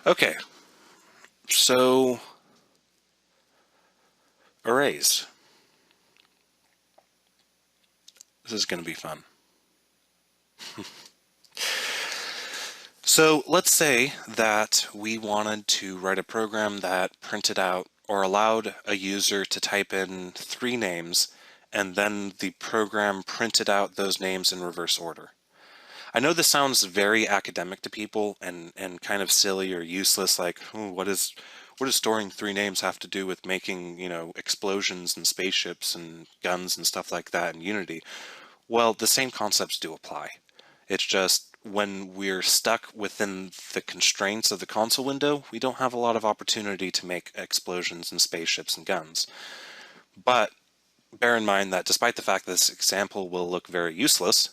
Okay, so arrays. This is going to be fun. So let's say that we wanted to write a program that printed out or allowed a user to type in 3 names and then the program printed out those names in reverse order. I know this sounds very academic to people and kind of silly or useless, like, oh, what does storing 3 names have to do with making, explosions and spaceships and guns and stuff like that in Unity? Well, the same concepts do apply. It's just when we're stuck within the constraints of the console window, we don't have a lot of opportunity to make explosions and spaceships and guns. But bear in mind that despite the fact that this example will look very useless,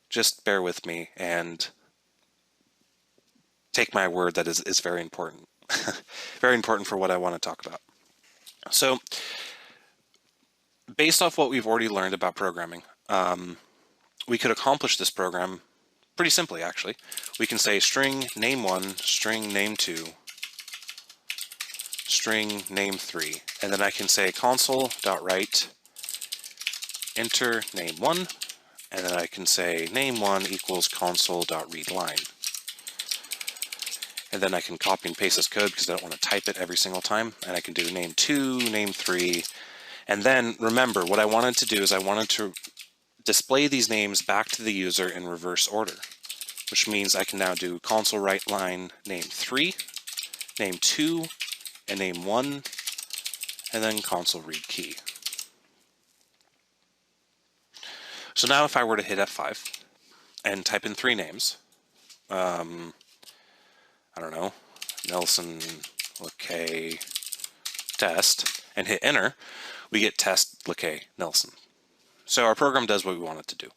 just bear with me and take my word that is very important. Very important for what I want to talk about. So, based off what we've already learned about programming, we could accomplish this program pretty simply, actually. We can say string name1, string name2, string name3, and then I can say console.write enter name1, and then I can say name1 equals console.readline. And then I can copy and paste this code because I don't want to type it every single time. And I can do name2, name3. And then remember, what I wanted to do is I wanted to display these names back to the user in reverse order, which means I can now do console write line name3, name2, and name1, and then console read key. So now if I were to hit F5 and type in 3 names, I don't know, Nelson LeCay test, and hit enter, we get test LeCay Nelson. So our program does what we want it to do.